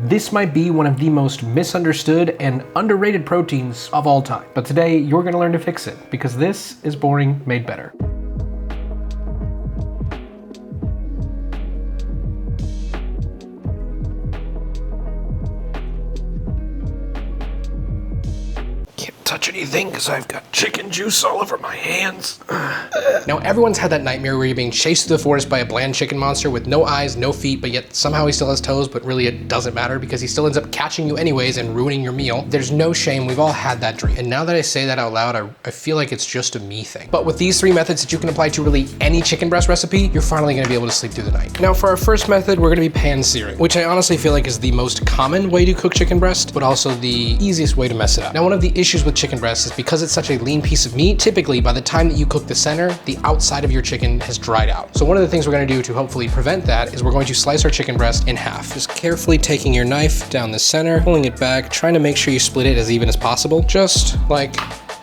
This might be one of the most misunderstood and underrated proteins of all time. But today, you're gonna learn to fix it, because this is boring made better. Touch anything because I've got chicken juice all over my hands. Now everyone's had that nightmare where you're being chased through the forest by a bland chicken monster with no eyes, no feet, but yet somehow he still has toes, but really it doesn't matter because he still ends up catching you anyways and ruining your meal. There's no shame, we've all had that dream. And now that I say that out loud, I feel like it's just a me thing. But with these 3 methods that you can apply to really any chicken breast recipe, you're finally gonna be able to sleep through the night. Now for our first method, we're gonna be pan searing, which I honestly feel like is the most common way to cook chicken breast, but also the easiest way to mess it up. Now one of the issues with chicken breast is because it's such a lean piece of meat, typically by the time that you cook the center, the outside of your chicken has dried out. So one of the things we're gonna do to hopefully prevent that is we're going to slice our chicken breast in half. Just carefully taking your knife down the center, pulling it back, trying to make sure you split it as even as possible, just like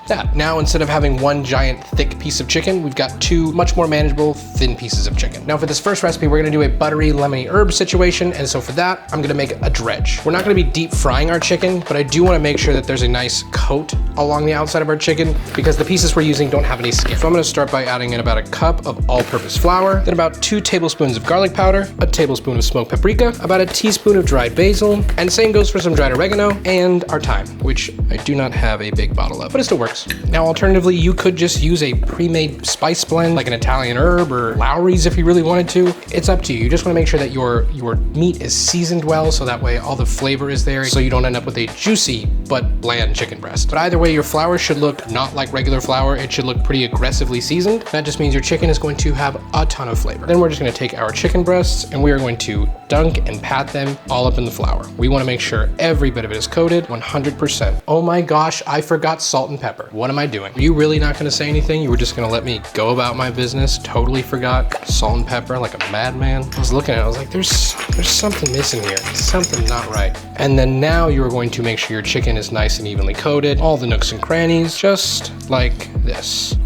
that. Now, instead of having one giant thick piece of chicken, we've got 2 much more manageable thin pieces of chicken. Now for this first recipe, we're gonna do a buttery lemony herb situation. And so for that, I'm gonna make a dredge. We're not gonna be deep frying our chicken, but I do wanna make sure that there's a nice coat along the outside of our chicken because the pieces we're using don't have any skin. So I'm gonna start by adding in about a cup of all-purpose flour, then about 2 tablespoons of garlic powder, a tablespoon of smoked paprika, about a teaspoon of dried basil, and same goes for some dried oregano and our thyme, which I do not have a big bottle of, but it still works. Now, alternatively, you could just use a pre-made spice blend like an Italian herb or Lowry's if you really wanted to. It's up to you. You just want to make sure that your meat is seasoned well so that way all the flavor is there so you don't end up with a juicy but bland chicken breast. But either way, your flour should look not like regular flour. It should look pretty aggressively seasoned. That just means your chicken is going to have a ton of flavor. Then we're just going to take our chicken breasts and we are going to dunk and pat them all up in the flour. We want to make sure every bit of it is coated 100%. Oh my gosh, I forgot salt and pepper. What am I doing? Are you really not gonna say anything? You were just gonna let me go about my business? Totally forgot salt and pepper like a madman. I was looking at it, I was like, there's something missing here. Something not right. And then now you're going to make sure your chicken is nice and evenly coated, all the nooks and crannies, just like this.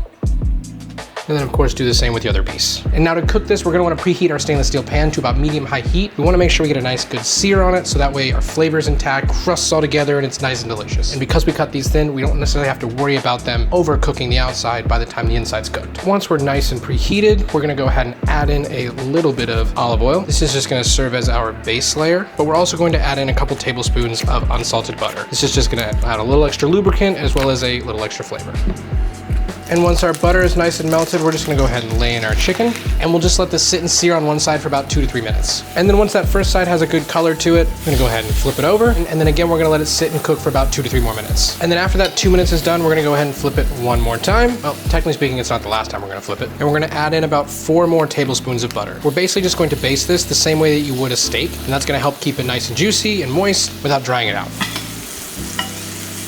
And then of course do the same with the other piece. And now to cook this, we're gonna wanna preheat our stainless steel pan to about medium-high heat. We wanna make sure we get a nice good sear on it so that way our flavor is intact, crusts all together, and it's nice and delicious. And because we cut these thin, we don't necessarily have to worry about them overcooking the outside by the time the inside's cooked. Once we're nice and preheated, we're gonna go ahead and add in a little bit of olive oil. This is just gonna serve as our base layer, but we're also going to add in a couple tablespoons of unsalted butter. This is just gonna add a little extra lubricant as well as a little extra flavor. And once our butter is nice and melted, we're just gonna go ahead and lay in our chicken, and we'll just let this sit and sear on one side for about 2 to 3 minutes. And then once that first side has a good color to it, we're gonna go ahead and flip it over, and then again, we're gonna let it sit and cook for about 2 to 3 more minutes. And then after that 2 minutes is done, we're gonna go ahead and flip it one more time. Well, technically speaking, it's not the last time we're gonna flip it. And we're gonna add in about 4 more tablespoons of butter. We're basically just going to baste this the same way that you would a steak, and that's gonna help keep it nice and juicy and moist without drying it out.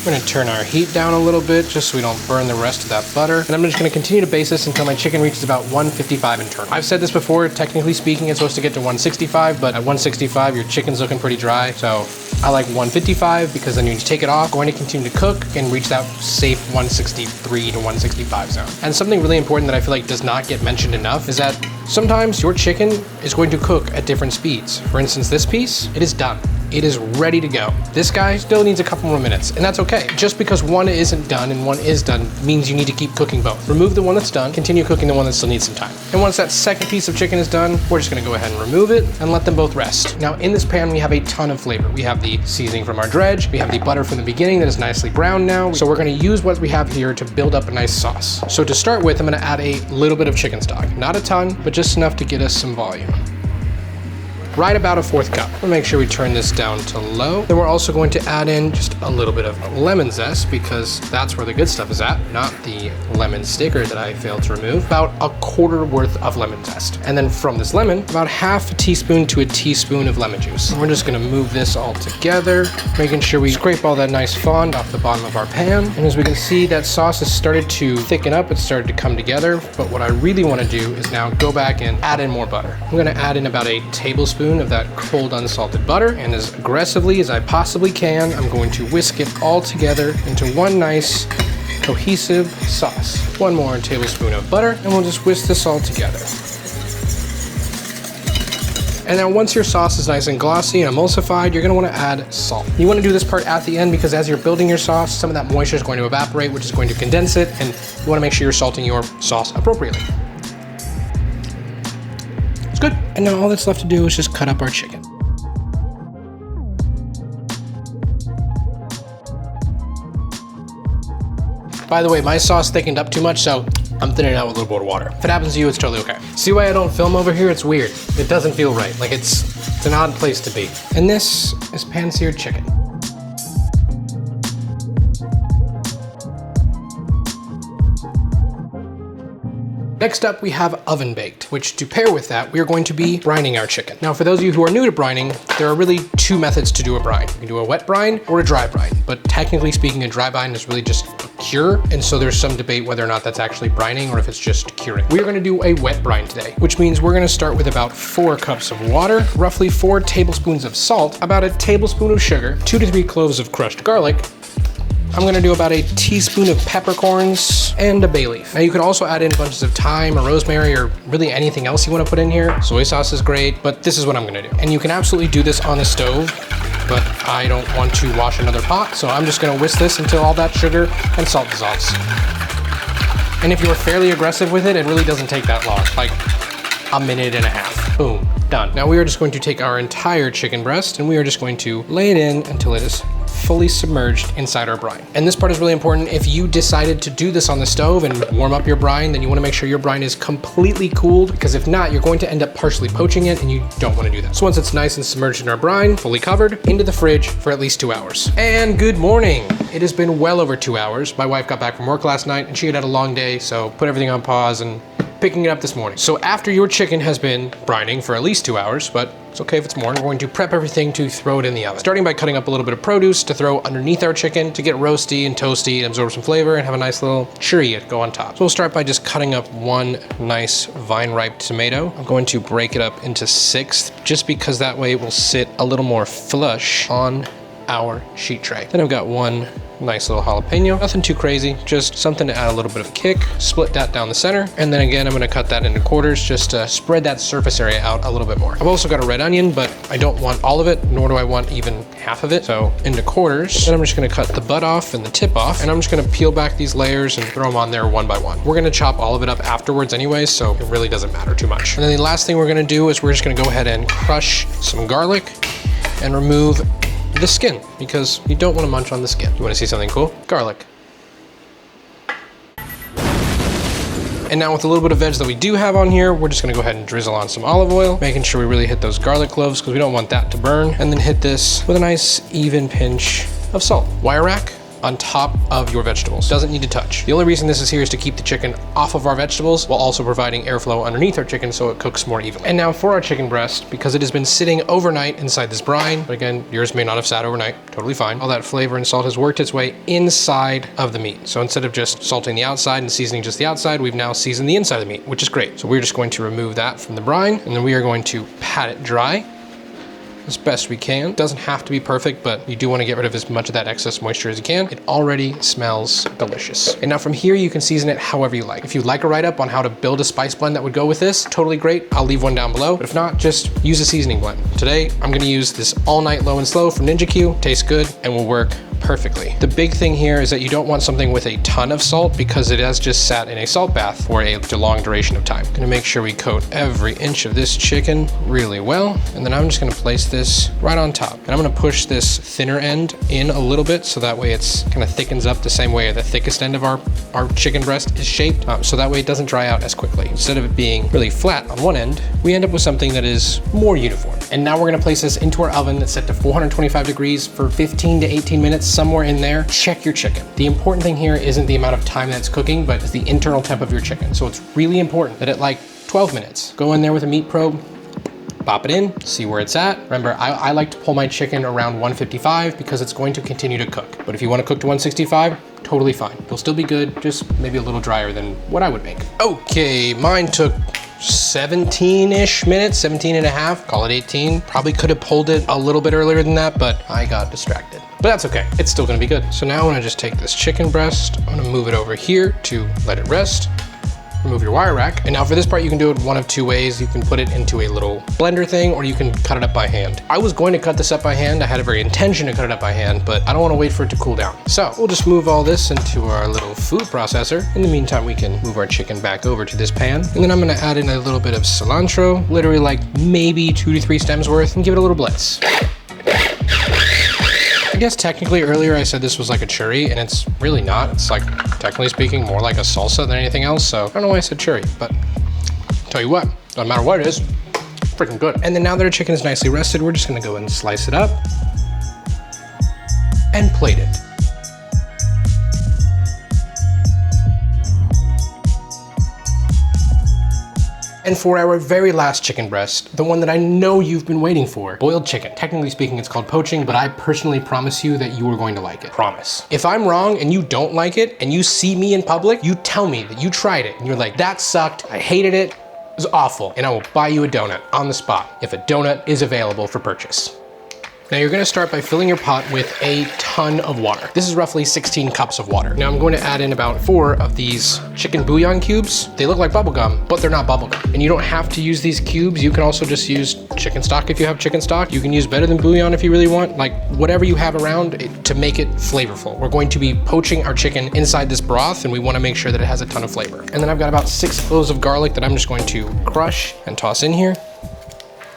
We're gonna turn our heat down a little bit just so we don't burn the rest of that butter. And I'm just gonna continue to baste this until my chicken reaches about 155 internal. I've said this before, technically speaking, it's supposed to get to 165, but at 165, your chicken's looking pretty dry. So I like 155 because then you take it off, going to continue to cook and reach that safe 163 to 165 zone. And something really important that I feel like does not get mentioned enough is that sometimes your chicken is going to cook at different speeds. For instance, this piece, it is done. It is ready to go. This guy still needs a couple more minutes, and that's okay. Just because one isn't done and one is done means you need to keep cooking both. Remove the one that's done, continue cooking the one that still needs some time. And once that second piece of chicken is done, we're just gonna go ahead and remove it and let them both rest. Now in this pan, we have a ton of flavor. We have the seasoning from our dredge, we have the butter from the beginning that is nicely browned now. So we're gonna use what we have here to build up a nice sauce. So to start with, I'm gonna add a little bit of chicken stock. Not a ton, but just enough to get us some volume. Right about a 1/4 cup. We'll make sure we turn this down to low. Then we're also going to add in just a little bit of lemon zest because that's where the good stuff is at, not the lemon sticker that I failed to remove. About a 1/4 worth of lemon zest. And then from this lemon, about 1/2 teaspoon to a teaspoon of lemon juice. And we're just gonna move this all together, making sure we scrape all that nice fond off the bottom of our pan. And as we can see, that sauce has started to thicken up, it's started to come together. But what I really wanna do is now go back and add in more butter. I'm gonna add in about a tablespoon of that cold unsalted butter, and as aggressively as I possibly can, I'm going to whisk it all together into one nice cohesive sauce. 1 more tablespoon of butter, and we'll just whisk this all together. And now once your sauce is nice and glossy and emulsified, you're gonna wanna add salt. You wanna do this part at the end because as you're building your sauce, some of that moisture is going to evaporate, which is going to condense it, and you wanna make sure you're salting your sauce appropriately. It's good. And now all that's left to do is just cut up our chicken. By the way, my sauce thickened up too much, so I'm thinning it out with a little bit of water. If it happens to you, it's totally okay. See why I don't film over here? It's weird. It doesn't feel right. Like it's an odd place to be. And this is pan-seared chicken. Next up, we have oven baked, which to pair with that, we are going to be brining our chicken. Now, for those of you who are new to brining, there are really two methods to do a brine. You can do a wet brine or a dry brine, but technically speaking, a dry brine is really just a cure, and so there's some debate whether or not that's actually brining or if it's just curing. We are gonna do a wet brine today, which means we're gonna start with about 4 cups of water, roughly 4 tablespoons of salt, about a tablespoon of sugar, 2 to 3 cloves of crushed garlic. I'm gonna do about a teaspoon of peppercorns and a bay leaf. Now you could also add in bunches of thyme or rosemary or really anything else you wanna put in here. Soy sauce is great, but this is what I'm gonna do. And you can absolutely do this on the stove, but I don't want to wash another pot, so I'm just gonna whisk this until all that sugar and salt dissolves. And if you're fairly aggressive with it, it really doesn't take that long, like a minute and a half. Boom, done. Now we are just going to take our entire chicken breast and we are just going to lay it in until it is fully submerged inside our brine. And this part is really important. If you decided to do this on the stove and warm up your brine, then you wanna make sure your brine is completely cooled, because if not, you're going to end up partially poaching it and you don't wanna do that. So once it's nice and submerged in our brine, fully covered, into the fridge for at least 2 hours. And good morning. It has been well over 2 hours. My wife got back from work last night and she had had a long day, so put everything on pause and picking it up this morning. So after your chicken has been brining for at least 2 hours, but it's okay if it's more, we're going to prep everything to throw it in the oven. Starting by cutting up a little bit of produce to throw underneath our chicken to get roasty and toasty and absorb some flavor and have a nice little churi go on top. So we'll start by just cutting up one nice vine-ripe tomato. I'm going to break it up into 6 just because that way it will sit a little more flush on our sheet tray. Then I've got one nice little jalapeno, nothing too crazy, just something to add a little bit of a kick. Split that down the center, and then again I'm gonna cut that into quarters just to spread that surface area out a little bit more. I've also got a red onion, but I don't want all of it, nor do I want even half of it, so into quarters. Then I'm just gonna cut the butt off and the tip off, and I'm just gonna peel back these layers and throw them on there one by one. We're gonna chop all of it up afterwards anyway, so it really doesn't matter too much. And then the last thing we're gonna do is we're just gonna go ahead and crush some garlic and remove the skin, because you don't want to munch on the skin. You want to see something cool? Garlic. And now with a little bit of veg that we do have on here, we're just gonna go ahead and drizzle on some olive oil, making sure we really hit those garlic cloves because we don't want that to burn, and then hit this with a nice even pinch of salt. Wire rack on top of your vegetables. Doesn't need to touch. The only reason this is here is to keep the chicken off of our vegetables while also providing airflow underneath our chicken so it cooks more evenly. And now for our chicken breast, because it has been sitting overnight inside this brine, but again, yours may not have sat overnight, totally fine. All that flavor and salt has worked its way inside of the meat. So instead of just salting the outside and seasoning just the outside, we've now seasoned the inside of the meat, which is great. So we're just going to remove that from the brine, and then we are going to pat it dry as best we can. It doesn't have to be perfect, but you do want to get rid of as much of that excess moisture as you can. It already smells delicious. And now from here, you can season it however you like. If you'd like a write-up on how to build a spice blend that would go with this, totally great. I'll leave one down below. But if not, just use a seasoning blend. Today, I'm gonna use this All Night Low and Slow from Ninja Q. Tastes good and will work perfectly. The big thing here is that you don't want something with a ton of salt because it has just sat in a salt bath for a long duration of time. Gonna make sure we coat every inch of this chicken really well, and then I'm just gonna place this right on top. And I'm gonna push this thinner end in a little bit so that way it's kind of thickens up the same way the thickest end of our chicken breast is shaped, so that way it doesn't dry out as quickly. Instead of it being really flat on one end, we end up with something that is more uniform. And now we're gonna place this into our oven that's set to 425 degrees for 15 to 18 minutes, somewhere in there. Check your chicken. The important thing here isn't the amount of time that's cooking, but it's the internal temp of your chicken. So it's really important that at like 12 minutes, go in there with a meat probe, pop it in, see where it's at. Remember, I like to pull my chicken around 155 because it's going to continue to cook. But if you want to cook to 165, totally fine. It'll still be good, just maybe a little drier than what I would make. Okay, mine took 17-ish minutes, 17 and a half, call it 18. Probably could have pulled it a little bit earlier than that, but I got distracted. But that's okay, it's still gonna be good. So now I'm gonna just take this chicken breast, I'm gonna move it over here to let it rest. remove your wire rack. And now for this part, you can do it one of two ways. You can put it into a little blender thing, or you can cut it up by hand. I was going to cut this up by hand. I had every intention to cut it up by hand, but I don't want to wait for it to cool down. So we'll just move all this into our little food processor. In the meantime, we can move our chicken back over to this pan. And then I'm gonna add in a little bit of cilantro, literally like maybe 2 to 3 stems worth, and give it a little blitz. I guess technically earlier I said this was like a churi, and it's really not. It's like, technically speaking, more like a salsa than anything else. So I don't know why I said churi, but tell you what, doesn't matter what it is, freaking good. And then now that our chicken is nicely rested, we're just gonna go and slice it up and plate it. And for our very last chicken breast, the one that I know you've been waiting for, boiled chicken. Technically speaking, it's called poaching, but I personally promise you that you are going to like it. Promise. If I'm wrong and you don't like it, and you see me in public, you tell me that you tried it, and you're like, that sucked, I hated it, it was awful, and I will buy you a donut on the spot if a donut is available for purchase. Now you're gonna start by filling your pot with a ton of water. This is roughly 16 cups of water. Now I'm going to add in about 4 of these chicken bouillon cubes. They look like bubblegum, but they're not bubblegum. And you don't have to use these cubes. You can also just use chicken stock if you have chicken stock. You can use better than bouillon if you really want. Like whatever you have around to make it flavorful. We're going to be poaching our chicken inside this broth, and we wanna make sure that it has a ton of flavor. And then I've got about 6 cloves of garlic that I'm just going to crush and toss in here,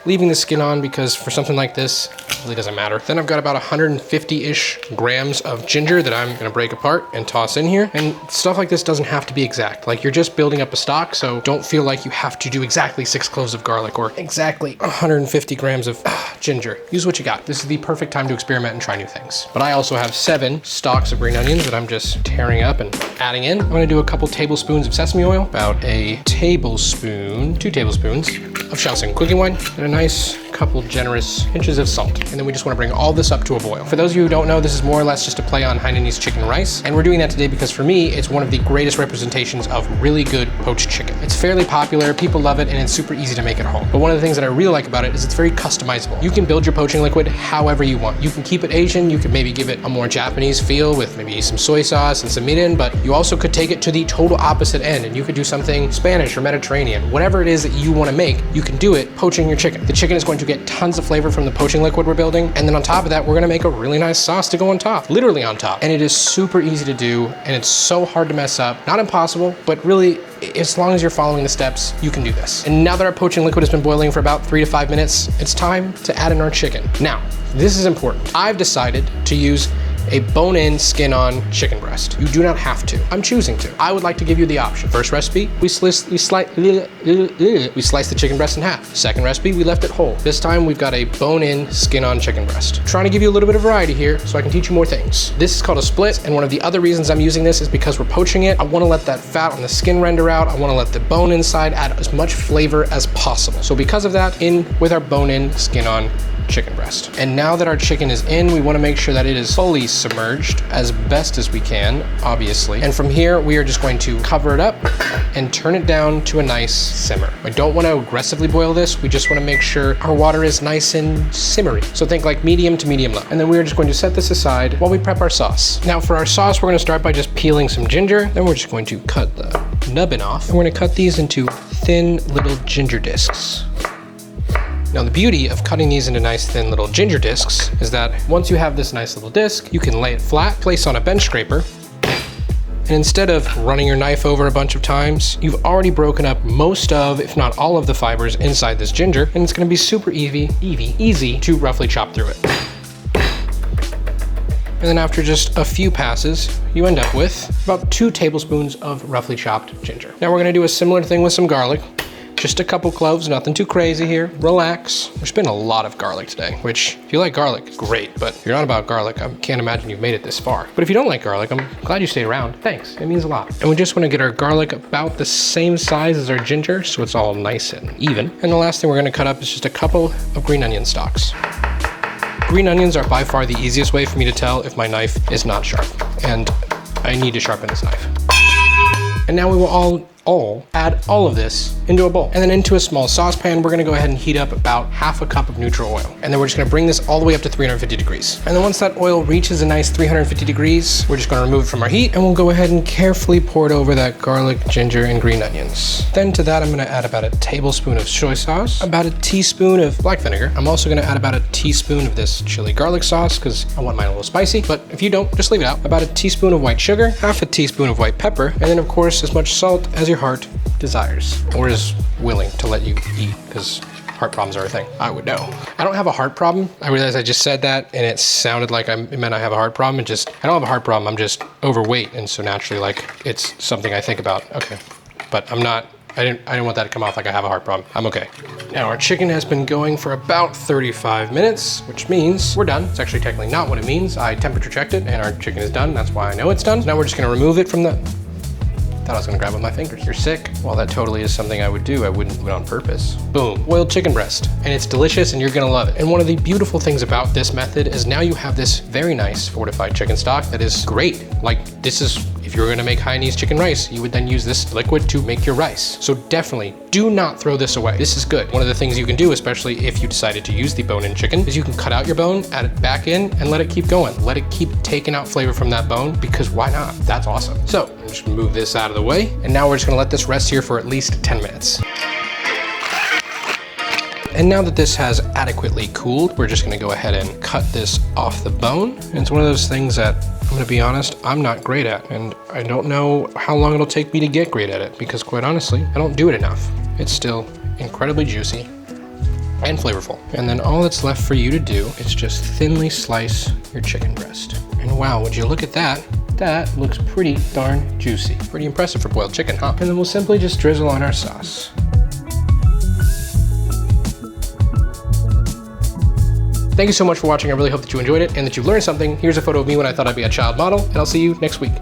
leaving the skin on because for something like this, it really doesn't matter. Then I've got about 150-ish grams of ginger that I'm gonna break apart and toss in here. And stuff like this doesn't have to be exact. Like you're just building up a stock, so don't feel like you have to do exactly 6 cloves of garlic or exactly 150 grams of ginger. Use what you got. This is the perfect time to experiment and try new things. But I also have 7 stalks of green onions that I'm just tearing up and adding in. I'm gonna do a couple tablespoons of sesame oil, about a tablespoon, 2 tablespoons of Shaoxing cooking wine, and a nice couple generous pinches of salt. And then we just want to bring all this up to a boil. For those of you who don't know, this is more or less just a play on Hainanese chicken rice. And we're doing that today because for me, it's one of the greatest representations of really good poached chicken. It's fairly popular, people love it, and it's super easy to make at home. But one of the things that I really like about it is it's very customizable. You can build your poaching liquid however you want. You can keep it Asian, you could maybe give it a more Japanese feel with maybe some soy sauce and some mirin, but you also could take it to the total opposite end and you could do something Spanish or Mediterranean. Whatever it is that you want to make, you can do it poaching your chicken. The chicken is going to get tons of flavor from the poaching liquid we're building, and then on top of that, we're gonna make a really nice sauce to go on top, literally on top. And it is super easy to do, and it's so hard to mess up. Not impossible, but really, as long as you're following the steps, you can do this. And now that our poaching liquid has been boiling for about 3 to 5 minutes, it's time to add in our chicken. Now, this is important. I've decided to use a bone-in, skin-on chicken breast. You do not have to. I'm choosing to. I would like to give you the option. First recipe, we slice the chicken breast in half. Second recipe, we left it whole. This time we've got a bone-in, skin-on chicken breast. I'm trying to give you a little bit of variety here so I can teach you more things. This is called a split, and one of the other reasons I'm using this is because we're poaching it. I want to let that fat on the skin render out. I want to let the bone inside add as much flavor as possible. So because of that, in with our bone-in, skin-on chicken breast. And now that our chicken is in, we want to make sure that it is fully submerged as best as we can, obviously. And from here, we are just going to cover it up and turn it down to a nice simmer. I don't want to aggressively boil this. We just want to make sure our water is nice and simmery. So think like medium to medium low. And then we are just going to set this aside while we prep our sauce. Now for our sauce, we're going to start by just peeling some ginger. Then we're just going to cut the nubbin off. And we're going to cut these into thin little ginger discs. Now the beauty of cutting these into nice thin little ginger discs is that once you have this nice little disc, you can lay it flat, place on a bench scraper, and instead of running your knife over a bunch of times, you've already broken up most of, if not all of the fibers inside this ginger, and it's gonna be super easy to roughly chop through it. And then after just a few passes, you end up with about 2 tablespoons of roughly chopped ginger. Now we're gonna do a similar thing with some garlic. Just a couple cloves, nothing too crazy here. Relax. There's been a lot of garlic today, which if you like garlic, great. But if you're not about garlic, I can't imagine you've made it this far. But if you don't like garlic, I'm glad you stayed around. Thanks, it means a lot. And we just want to get our garlic about the same size as our ginger, so it's all nice and even. And the last thing we're gonna cut up is just a couple of green onion stalks. Green onions are by far the easiest way for me to tell if my knife is not sharp. And I need to sharpen this knife. And now we will all all, add all of this into a bowl. And then into a small saucepan, we're gonna go ahead and heat up about half a cup of neutral oil. And then we're just gonna bring this all the way up to 350 degrees. And then once that oil reaches a nice 350 degrees, we're just gonna remove it from our heat, and we'll go ahead and carefully pour it over that garlic, ginger, and green onions. Then to that, I'm gonna add about a tablespoon of soy sauce, about a teaspoon of black vinegar. I'm also gonna add about a teaspoon of this chili garlic sauce because I want mine a little spicy, but if you don't, just leave it out. About a teaspoon of white sugar, half a teaspoon of white pepper, and then of course as much salt as your heart desires, or is willing to let you eat, because heart problems are a thing. I would know. I don't have a heart problem. I realized I just said that and it sounded like it meant I have a heart problem. I don't have a heart problem, I'm just overweight, and so naturally, like, it's something I think about. Okay, but I'm not, I didn't want that to come off like I have a heart problem. I'm okay. Now our chicken has been going for about 35 minutes, which means we're done. It's actually technically not what it means. I temperature checked it and our chicken is done. That's why I know it's done. So now we're just gonna remove it from the, thought I was gonna grab it with my fingers. You're sick. Well, that totally is something I would do. I wouldn't do it on purpose. Boom, boiled chicken breast. And it's delicious and you're gonna love it. And one of the beautiful things about this method is now you have this very nice fortified chicken stock that is great. Like, this is, if you were gonna make Hainanese chicken rice, you would then use this liquid to make your rice. So definitely do not throw this away. This is good. One of the things you can do, especially if you decided to use the bone-in chicken, is you can cut out your bone, add it back in, and let it keep going. Let it keep taking out flavor from that bone, because why not? That's awesome. So I'm just gonna move this out of the way, and now we're just gonna let this rest here for at least 10 minutes. And now that this has adequately cooled, we're just gonna go ahead and cut this off the bone. And it's one of those things that, I'm gonna be honest, I'm not great at. And I don't know how long it'll take me to get great at it, because quite honestly, I don't do it enough. It's still incredibly juicy and flavorful. And then all that's left for you to do is just thinly slice your chicken breast. And wow, would you look at that? That looks pretty darn juicy. Pretty impressive for boiled chicken, huh? And then we'll simply just drizzle on our sauce. Thank you so much for watching. I really hope that you enjoyed it and that you learned something. Here's a photo of me when I thought I'd be a child model, and I'll see you next week.